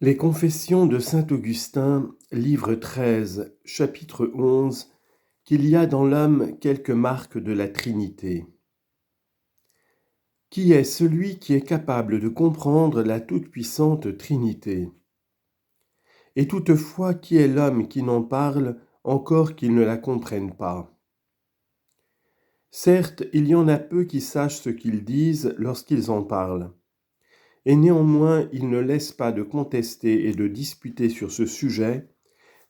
Les Confessions de saint Augustin, livre 13, chapitre 11, qu'il y a dans l'homme quelques marques de la Trinité. Qui est celui qui est capable de comprendre la toute-puissante Trinité? Et toutefois, qui est l'homme qui n'en parle, encore qu'il ne la comprenne pas? Certes, il y en a peu qui sachent ce qu'ils disent lorsqu'ils en parlent. Et néanmoins, ils ne laissent pas de contester et de disputer sur ce sujet,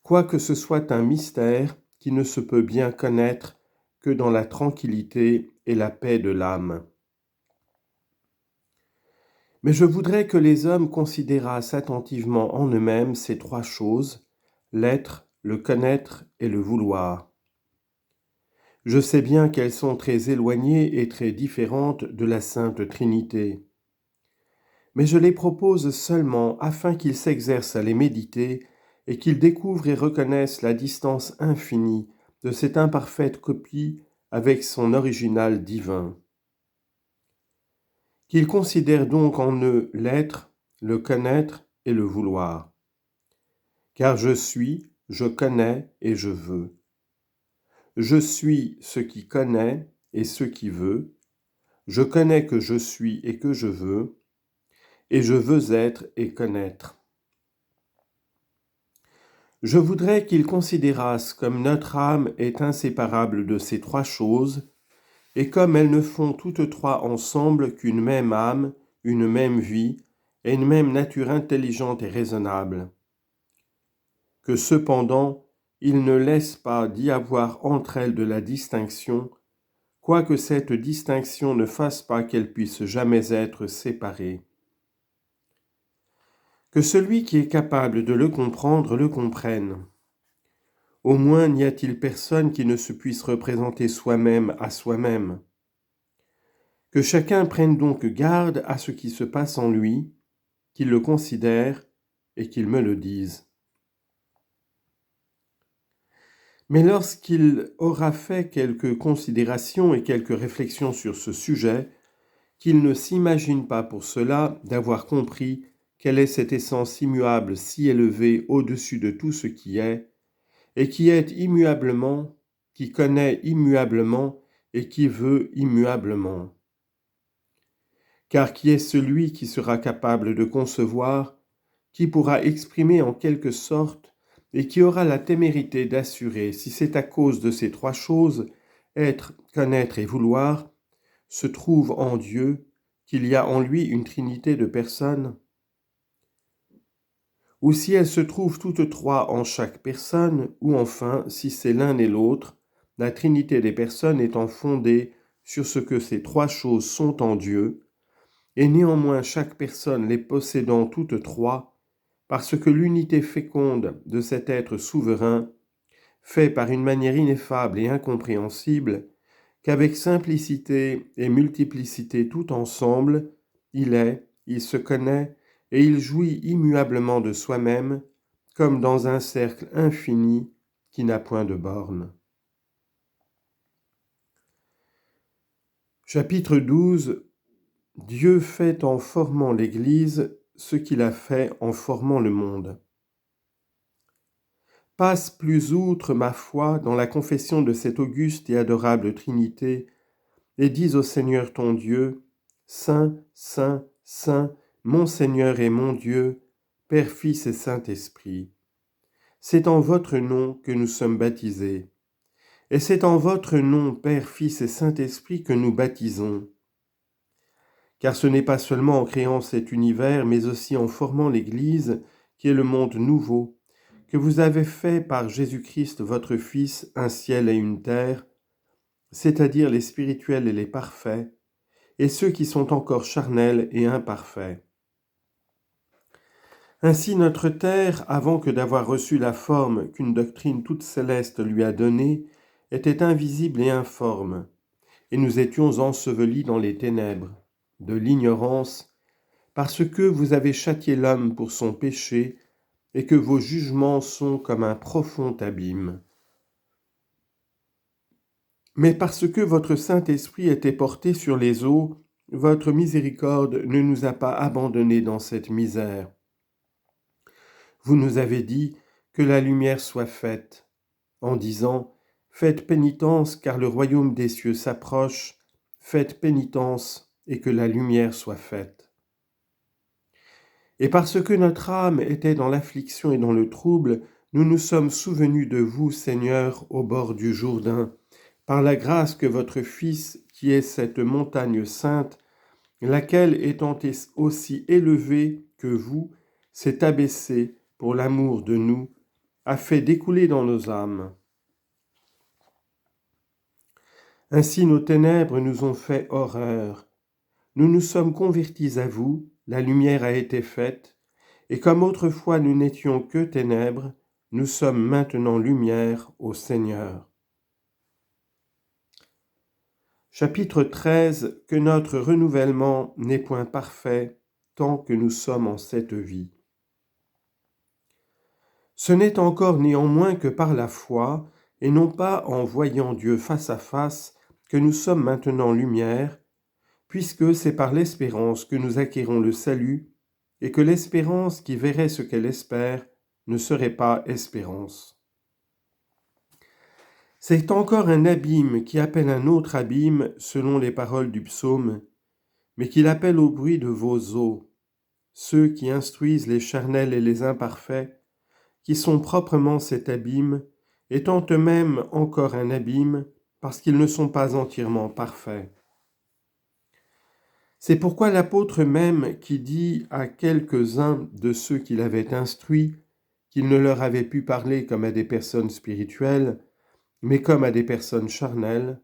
quoique ce soit un mystère qui ne se peut bien connaître que dans la tranquillité et la paix de l'âme. Mais je voudrais que les hommes considérassent attentivement en eux-mêmes ces trois choses, l'être, le connaître et le vouloir. Je sais bien qu'elles sont très éloignées et très différentes de la Sainte Trinité. Mais je les propose seulement afin qu'ils s'exercent à les méditer et qu'ils découvrent et reconnaissent la distance infinie de cette imparfaite copie avec son original divin. Qu'ils considèrent donc en eux l'être, le connaître et le vouloir. Car je suis, je connais et je veux. Je suis ce qui connaît et ce qui veut. Je connais que je suis et que je veux. Et je veux être et connaître. Je voudrais qu'ils considérassent comme notre âme est inséparable de ces trois choses, et comme elles ne font toutes trois ensemble qu'une même âme, une même vie, et une même nature intelligente et raisonnable. Que cependant, ils ne laissent pas d'y avoir entre elles de la distinction, quoique cette distinction ne fasse pas qu'elles puissent jamais être séparées. Que celui qui est capable de le comprendre le comprenne. Au moins n'y a-t-il personne qui ne se puisse représenter soi-même à soi-même. Que chacun prenne donc garde à ce qui se passe en lui, qu'il le considère et qu'il me le dise. Mais lorsqu'il aura fait quelques considérations et quelques réflexions sur ce sujet, qu'il ne s'imagine pas pour cela d'avoir compris quelle est cette essence immuable si élevée au-dessus de tout ce qui est, et qui est immuablement, qui connaît immuablement et qui veut immuablement. Car qui est celui qui sera capable de concevoir, qui pourra exprimer en quelque sorte, et qui aura la témérité d'assurer, si c'est à cause de ces trois choses, être, connaître et vouloir, se trouve en Dieu, qu'il y a en lui une trinité de personnes? Ou si elles se trouvent toutes trois en chaque personne, ou enfin, si c'est l'un et l'autre, la trinité des personnes étant fondée sur ce que ces trois choses sont en Dieu, et néanmoins chaque personne les possédant toutes trois, parce que l'unité féconde de cet être souverain fait par une manière ineffable et incompréhensible qu'avec simplicité et multiplicité tout ensemble, il est, il se connaît et il jouit immuablement de soi-même, comme dans un cercle infini qui n'a point de bornes. Chapitre 12. Dieu fait en formant l'Église ce qu'il a fait en formant le monde. Passe plus outre, ma foi, dans la confession de cette auguste et adorable Trinité, et dis au Seigneur ton Dieu, Saint, Saint, Saint, mon Seigneur et mon Dieu, Père, Fils et Saint-Esprit. C'est en votre nom que nous sommes baptisés. Et c'est en votre nom, Père, Fils et Saint-Esprit, que nous baptisons. Car ce n'est pas seulement en créant cet univers, mais aussi en formant l'Église, qui est le monde nouveau, que vous avez fait par Jésus-Christ, votre Fils, un ciel et une terre, c'est-à-dire les spirituels et les parfaits, et ceux qui sont encore charnels et imparfaits. Ainsi notre terre, avant que d'avoir reçu la forme qu'une doctrine toute céleste lui a donnée, était invisible et informe, et nous étions ensevelis dans les ténèbres, de l'ignorance, parce que vous avez châtié l'homme pour son péché, et que vos jugements sont comme un profond abîme. Mais parce que votre Saint-Esprit était porté sur les eaux, votre miséricorde ne nous a pas abandonnés dans cette misère. Vous nous avez dit que la lumière soit faite, en disant « Faites pénitence, car le royaume des cieux s'approche, faites pénitence, et que la lumière soit faite. » Et parce que notre âme était dans l'affliction et dans le trouble, nous nous sommes souvenus de vous, Seigneur, au bord du Jourdain, par la grâce que votre Fils, qui est cette montagne sainte, laquelle étant aussi élevée que vous, s'est abaissée pour l'amour de nous, a fait découler dans nos âmes. Ainsi nos ténèbres nous ont fait horreur. Nous nous sommes convertis à vous, la lumière a été faite, et comme autrefois nous n'étions que ténèbres, nous sommes maintenant lumière au Seigneur. Chapitre 13. Que notre renouvellement n'est point parfait tant que nous sommes en cette vie. Ce n'est encore néanmoins que par la foi, et non pas en voyant Dieu face à face, que nous sommes maintenant lumière, puisque c'est par l'espérance que nous acquérons le salut, et que l'espérance qui verrait ce qu'elle espère ne serait pas espérance. C'est encore un abîme qui appelle un autre abîme selon les paroles du psaume, mais qui l'appelle au bruit de vos eaux, ceux qui instruisent les charnels et les imparfaits, qui sont proprement cet abîme, étant eux-mêmes encore un abîme, parce qu'ils ne sont pas entièrement parfaits. C'est pourquoi l'apôtre même qui dit à quelques-uns de ceux qui l'avaient instruit qu'il ne leur avait pu parler comme à des personnes spirituelles, mais comme à des personnes charnelles,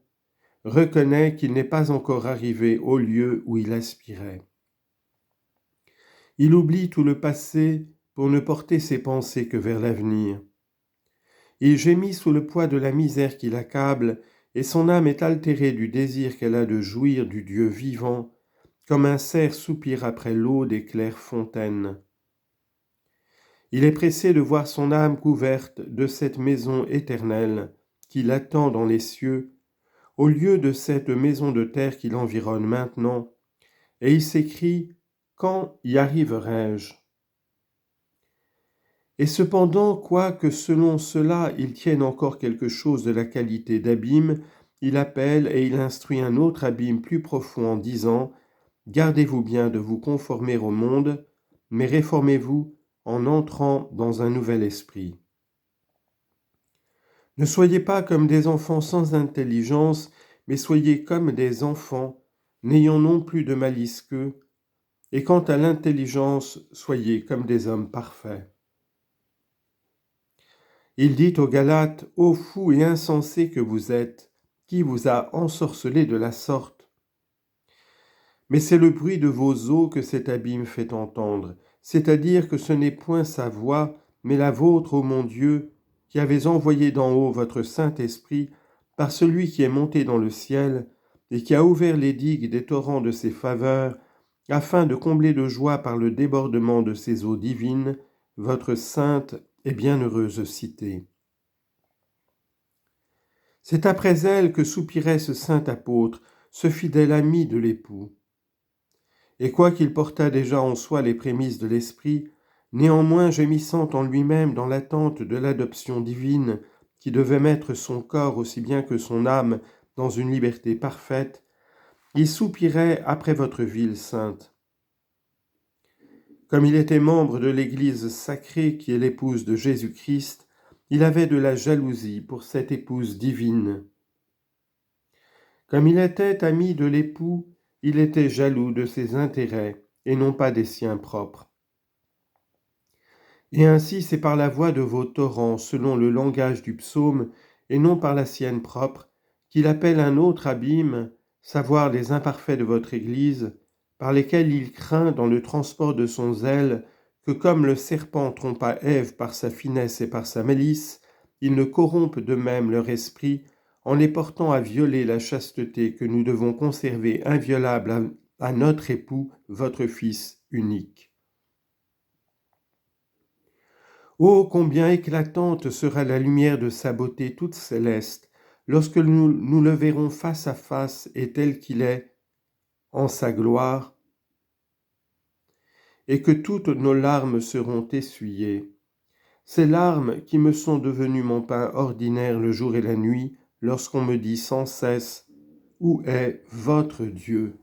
reconnaît qu'il n'est pas encore arrivé au lieu où il aspirait. Il oublie tout le passé pour ne porter ses pensées que vers l'avenir. Il gémit sous le poids de la misère qui l'accable, et son âme est altérée du désir qu'elle a de jouir du Dieu vivant, comme un cerf soupire après l'eau des claires fontaines. Il est pressé de voir son âme couverte de cette maison éternelle qui l'attend dans les cieux, au lieu de cette maison de terre qui l'environne maintenant, et il s'écrie « Quand y arriverai-je » Et cependant, quoique selon cela il tienne encore quelque chose de la qualité d'abîme, il appelle et il instruit un autre abîme plus profond en disant « Gardez-vous bien de vous conformer au monde, mais réformez-vous en entrant dans un nouvel esprit. » Ne soyez pas comme des enfants sans intelligence, mais soyez comme des enfants, n'ayant non plus de malice qu'eux, et quant à l'intelligence, soyez comme des hommes parfaits. Il dit aux Galates, « Ô fous et insensés que vous êtes, qui vous a ensorcelés de la sorte ?» Mais c'est le bruit de vos eaux que cet abîme fait entendre, c'est-à-dire que ce n'est point sa voix, mais la vôtre, ô mon Dieu, qui avez envoyé d'en haut votre Saint-Esprit par celui qui est monté dans le ciel et qui a ouvert les digues des torrents de ses faveurs, afin de combler de joie par le débordement de ses eaux divines, votre sainte et bienheureuse cité. C'est après elle que soupirait ce saint apôtre, ce fidèle ami de l'époux. Et quoiqu'il portât déjà en soi les prémices de l'esprit, néanmoins gémissant en lui-même dans l'attente de l'adoption divine qui devait mettre son corps aussi bien que son âme dans une liberté parfaite, il soupirait après votre ville sainte. Comme il était membre de l'Église sacrée qui est l'épouse de Jésus-Christ, il avait de la jalousie pour cette épouse divine. Comme il était ami de l'époux, il était jaloux de ses intérêts et non pas des siens propres. Et ainsi c'est par la voix de vos torrents, selon le langage du psaume, et non par la sienne propre, qu'il appelle un autre abîme, savoir les imparfaits de votre Église, par lesquels il craint dans le transport de son zèle que comme le serpent trompa Ève par sa finesse et par sa malice, il ne corrompe de même leur esprit en les portant à violer la chasteté que nous devons conserver inviolable à notre époux, votre Fils unique. Oh, combien éclatante sera la lumière de sa beauté toute céleste, lorsque nous le verrons face à face et tel qu'il est, en sa gloire, et que toutes nos larmes seront essuyées. Ces larmes qui me sont devenues mon pain ordinaire le jour et la nuit, lorsqu'on me dit sans cesse « Où est votre Dieu ?»